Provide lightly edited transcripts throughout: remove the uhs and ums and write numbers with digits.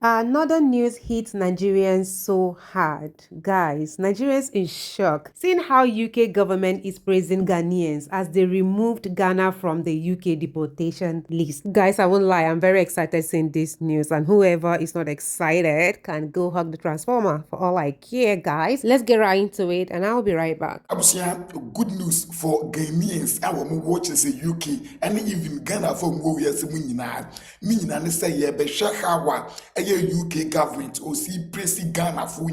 Another news hits Nigerians so hard. Guys, Nigerians in shock. Seeing how UK government is praising Ghanaians as they removed Ghana from the UK deportation list. Guys, I won't lie, I'm very excited seeing this news, and whoever is not excited can go hug the transformer for all I care, guys. Let's get right into it and I'll be right back. Good news for Ghanaians. Our watches the UK and even Ghana from where we are saying na say ye be how UK government or see praise Ghana for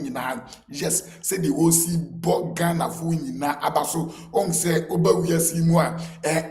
yes say they will see bought Ghana for abaso on say oba we see more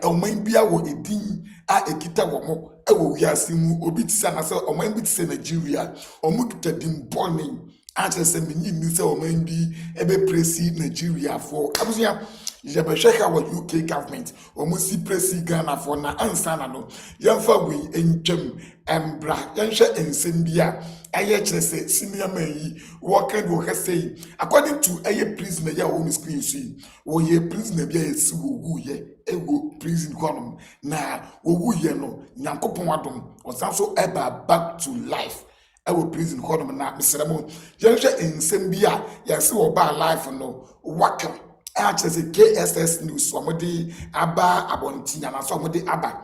oman bia wo edin a ekita wo mo ewo we see mu obi tisa na say oman bi tisa Nigeria omo kita dim burning answer say me ni say oman bi ebe praise Nigeria for abusia Jabashaka wa UK government omusi presi Ghana for na ansana no yamfa we entwam embra yanhwe ensem bia aye kire se senior man yi working wo say according to aye prisoner ya wo screen see wo ye prisoner bia yesi wo gu ye ego prison konom na wo gu ye no nyankopon adom osanso eba back to life our prison konom na mesremo yanhwe ensem bia yesi wo ba life no waka KSS News, somebody Abba Abontinya, and somebody Abba.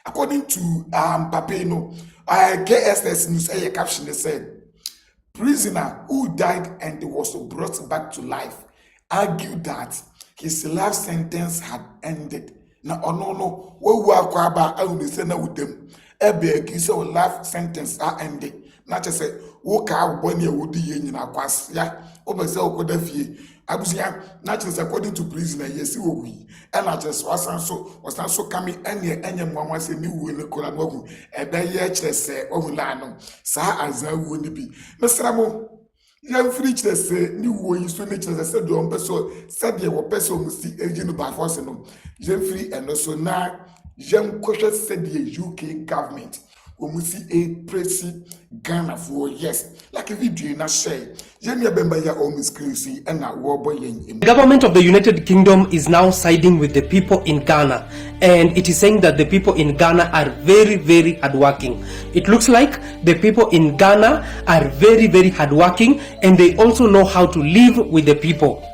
According to Papeno, KSS News, a caption they said, prisoner who died and was brought back to life argued that his life sentence had ended. Now, no, we work about I will say with them. Ebeki life sentence are ended. Not just say, walk out when you would be in our class, yeah, over the Abusia, not just according to prisoner, yes, we and I just was also coming any one was a new will collaborate a day say Ovulano, Sa as I would be. Mr. Amo, young free say new way you to nature said one person said there were person must see agent by force no Jeffrey and also now young cautious said the UK government. We see a pressy Ghana for yes, like a video na share. The government of the United Kingdom is now siding with the people in Ghana, and it is saying that the people in Ghana are very, very hardworking. It looks like the people in Ghana are very, very hardworking, and they also know how to live with the people.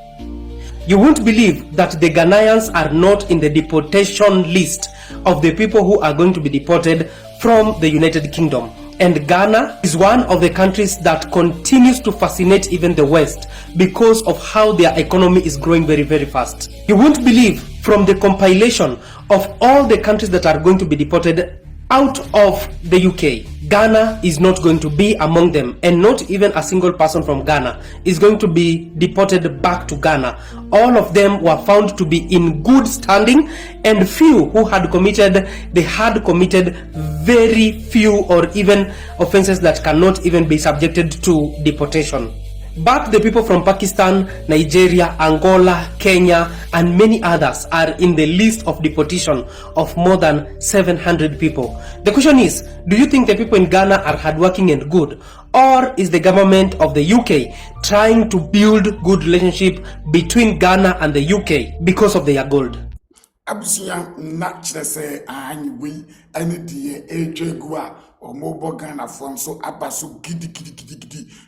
You won't believe that the Ghanaians are not in the deportation list of the people who are going to be deported from the United Kingdom. And Ghana is one of the countries that continues to fascinate even the West because of how their economy is growing very, very fast. You won't believe, from the compilation of all the countries that are going to be deported out of the UK, Ghana is not going to be among them, and not even a single person from Ghana is going to be deported back to Ghana. All of them were found to be in good standing, and few who had committed, they had committed very few or even offenses that cannot even be subjected to deportation. But the people from Pakistan, Nigeria, Angola, Kenya, and many others are in the list of deportation of more than 700 people. The question is, do you think the people in Ghana are hardworking and good? Or is the government of the UK trying to build good relationship between Ghana and the UK because of their gold? Abusia naturally say we any the or mobile Ghana from so abaso gidi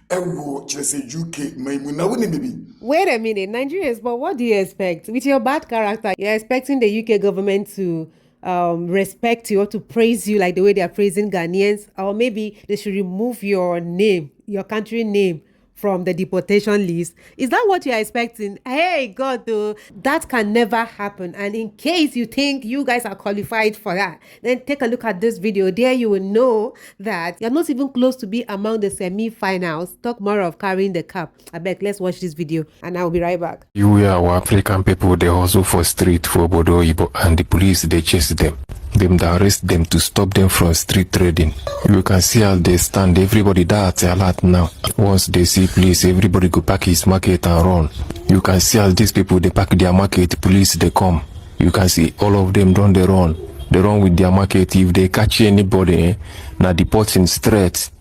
ewo say UK maimuna woni baby. Wait a minute, Nigerians, but what do you expect? With your bad character, you're expecting the UK government to respect you or to praise you like the way they are praising Ghanaians, or maybe they should remove your name, your country name, from the deportation list. Is that what you're expecting? Hey, God, though, that can never happen. And in case you think you guys are qualified for that, then take a look at this video. There you will know that you're not even close to be among the semi-finals. Talk more of carrying the cup. I beg, let's watch this video and I'll be right back. You are our African people, they hustle for street, for Bodo, Ibo, and the police, they chase them. They arrest them to stop them from street trading. You can see how they stand, everybody that's a lot now. Once they see police, everybody go pack his market and run. You can see how these people, they pack their market, police, they come. You can see all of them run, they run. They run with their market. If they catch anybody, now deporting straight.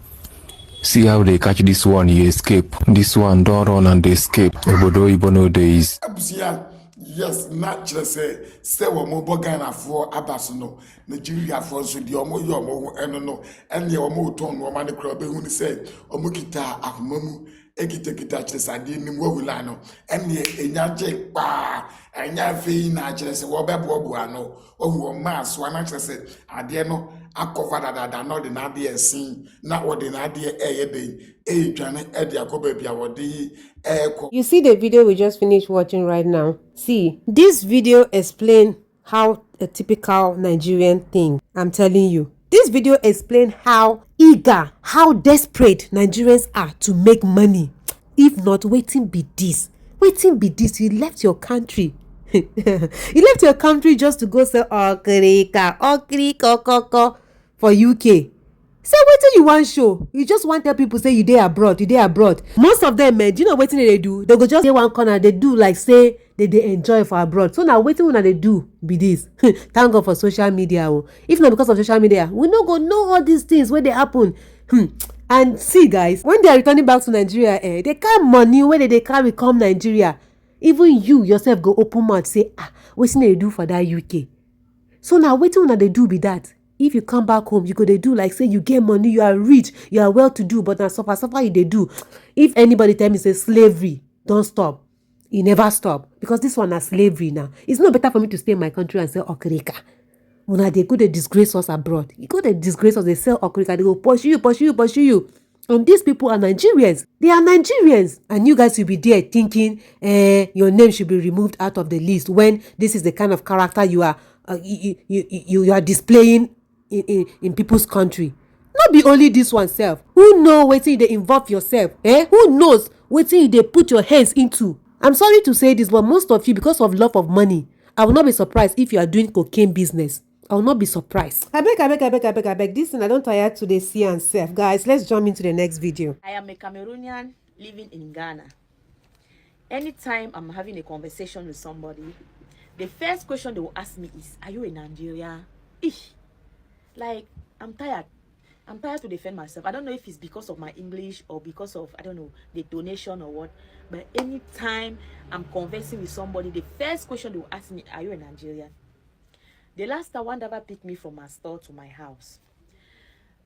See how they catch this one, he escape. This one don't run and they escape. Obodo Ibono days. Yes, not just say one more Ghana for Abasono, Nigeria for so the Omo and no, and the Omo ton woman the crowd who said, Omukita, Akmamu, Ekita just I didn't know Wilano, and the Enaje Ba, and Yafi Najas, Wababuano, or Mass, one actually said, I dare no. I cover that not the Nadia scene, not what the Nadia a Janet Edia Cobebia, what the You see the video we just finished watching right now? See, this video explains how a typical Nigerian thing. I'm telling you. This video explains how eager, how desperate Nigerians are to make money. If not, waiting be this. Waiting be this. You left your country. You left your country just to go sell okrika for UK. Say wetin you wan show? You just wan tell people say you dey abroad, you dey abroad. Most of them, do you know wetin they do? They go just dey one corner, they do like say they dey enjoy for abroad. So now wetin una dey do be this. Thank God for social media. If not because of social media, we no go know all these things wey dey happen. And see guys, when they are returning back to Nigeria, they carry money wey they carry come Nigeria. Even you yourself go open mouth say, wetin they do for that UK? So now wetin una dey do be that? If you come back home, you go dey do like say you get money, you are rich, you are well to do, but na suffer you dey do. If anybody tell me say slavery don stop, e never stop, because this one na slavery now. It's not better for me to stay in my country and sell okrika. Una dey go dey disgrace us abroad. You go dey disgrace us, they sell okrika, they go pursue you. And these people are Nigerians. They are Nigerians. And you guys will be there thinking your name should be removed out of the list when this is the kind of character you are displaying in people's country. Not be only this one self. Who know wetin they involve yourself? Who knows wetin they put your hands into? I'm sorry to say this, but most of you, because of love of money, I will not be surprised if you are doing cocaine business. I will not be surprised. I beg. This thing I don't tire to the see and self. Guys, let's jump into the next video. I am a Cameroonian living in Ghana. Anytime I'm having a conversation with somebody, the first question they will ask me is, are you a Nigerian? Like, I'm tired. I'm tired to defend myself. I don't know if it's because of my English or because of, I don't know, the donation or what. But anytime I'm conversing with somebody, the first question they will ask me, are you a Nigerian? The last time one driver picked me from my store to my house.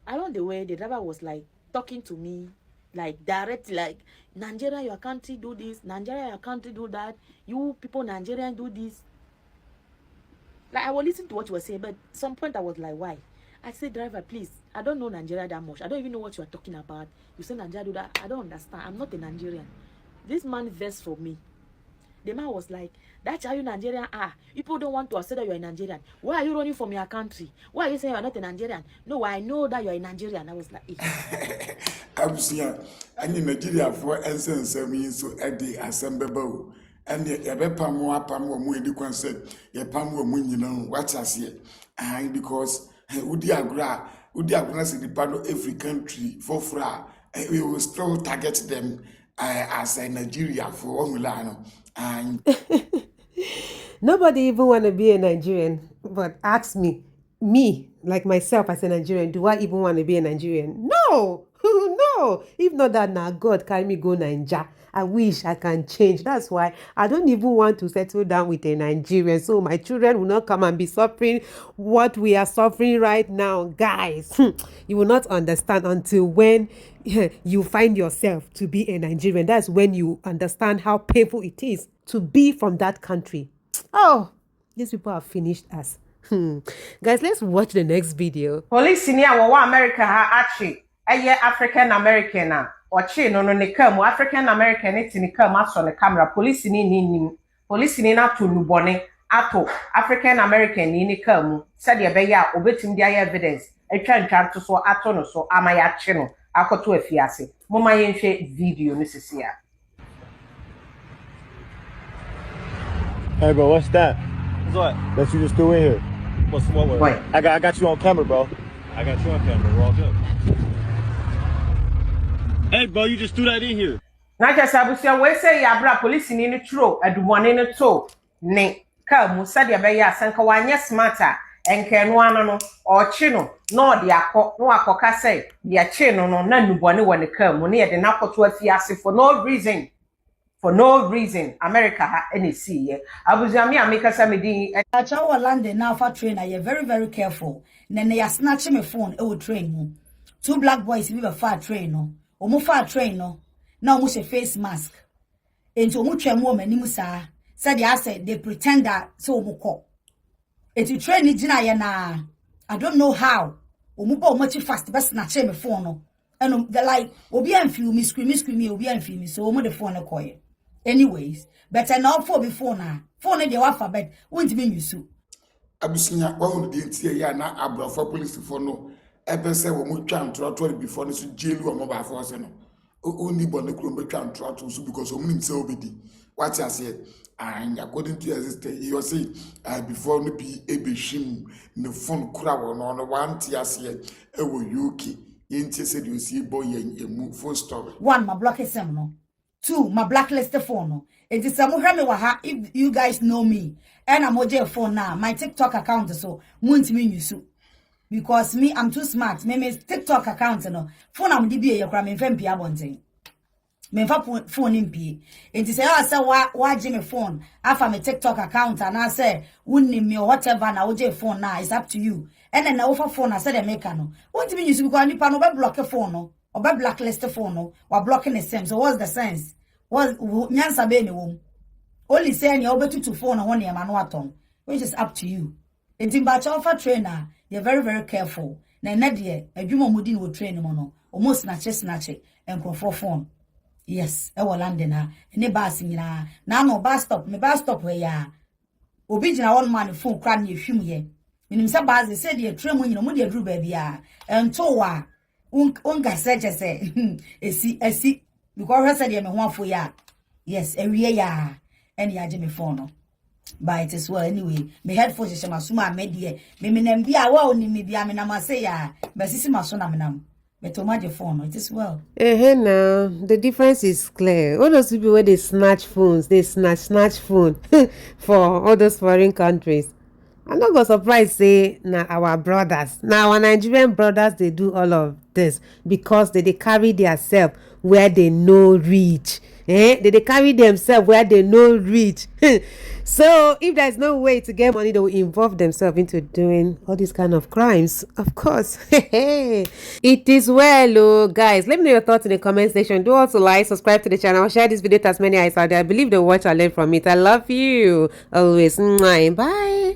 Along the way, the driver was like talking to me, like directly, like, Nigeria, your country do this. Nigeria, your country do that. You people, Nigerian, do this. Like, I will listen to what you were saying, but at some point I was like, why? I said, driver, please, I don't know Nigeria that much. I don't even know what you are talking about. You say Nigeria do that. I don't understand. I'm not a Nigerian. This man versed for me. The man was like, that's how you Nigerian are. People don't want to accept that you're a Nigerian. Why are you running from your country? Why are you saying you're not a Nigerian? No, I know that you're a Nigerian. I was like, I'm saying, and in Nigeria for essence, I mean, so at the assemble. And the Pam more the concept, the Pam woman, you know, what I say. And because Udiagra is the part of every country for fra, we will still target them as a Nigeria for Milano. And nobody even want to be a Nigerian, but ask me, like myself as a Nigerian, do I even want to be a Nigerian? No. No. If not that, now God carry me go Naija. I wish I can change. That's why I don't even want to settle down with a Nigerian. So my children will not come and be suffering what we are suffering right now. Guys, you will not understand until when you find yourself to be a Nigerian. That's when you understand how painful it is to be from that country. Oh, these people have finished us. Guys, let's watch the next video. Police in here wa America ha achi African American Ochi no ne kam African American it ni kam aso ne camera police ni na to nubone ato African American ni kam said ye be ya obetim dia evidence etwa ntwa to so ato no so amaya chi no akoto afiase moma ye nhwe video no sisia. Hey bro, what's that? What's what? That you just threw in here. What's what word? Wait. I got you on camera, bro. I got you on camera. We're all good. Hey bro, you just threw that in here. Na just abusia we say ya bra police ni true adumone ne to ne kam said ye be ya sanka wanye smarter enke no ano no ochi no no de akọ no akoka say de achi no na nubone wone kam ne ye de nakoto afiase for no reason. for no reason. America ha any see. Abuziami America samedi. I travel London now for train. I am very, very careful. Then they are snatching my phone. It will train me. 2 black boys we were far train no. Omo far train no. Now we say face mask. Into omo train woman ni musa. Said they said they pretend that so omo call. It train ni jina ya na. I don't know how. Omo ba omo fast best snatch my phone no. And they're like, obi and feel me scream, obi and feel me. So omo the phone no call. Anyways, better now for before now. Phone the alphabet won't mean you so. Abusinya wa the ntie ya na abrafo police for no ebe se wo mo twa ntorato before no so jelu o mo ba for se no oni bone kro mo twa ntorato so because omunim se obedi what you say and according to your sister you say before no be ebehim no phone kura wo no one tia se e wo UK yenti se you see boy emu phone story one my block is no. 2 my blacklist phone no. It is some me wa if you guys know me and I'm on phone now my TikTok account so won't mean you so because me I'm too smart me TikTok account no phone am di be yakra me fam pia bonten me fa phone impie it is say wa je me phone afa me TikTok account and I say wunni me or whatever na oje phone now it's up to you and then na offer phone I said the make no won't mean you so because nipa no be block phone no or be blacklist phone no or blocking the same so what's the sense was nyansa be ni wom only saying you better to phone on your manuaton, which is up to you. In Timbacha trainer, they're very, very careful. Na Nadia, a Juma Mudin will train mono, almost snatch it, and go for phone. Yes, I will land in her, and a bassing now no bus stop, me bus stop where ya. Obijina one man phone cran you fume ye. When him sabaz said ye trim when you know your drew baby and towa unga said say, a see, because I said ye me one for ya. Yes, a ya. Any me phone. But it is well anyway. Me headphones is my suma media. Me nembia wa ni me bia me na say ya. But sisi masona me nam. But to my phone, it is well. Now the difference is clear. All those people where they snatch phones, they snatch phone for all those foreign countries. I'm not gonna surprise say now our brothers, now our Nigerian brothers, they do all of this because they carry their self where they no reach. They carry themselves where they no reach. So if there's no way to get money, they will involve themselves into doing all these kind of crimes. Of course. It is well, oh guys. Let me know your thoughts in the comment section. Do also like, subscribe to the channel, share this video to as many eyes out there. I believe they'll watch and learn from it. I love you always. Bye.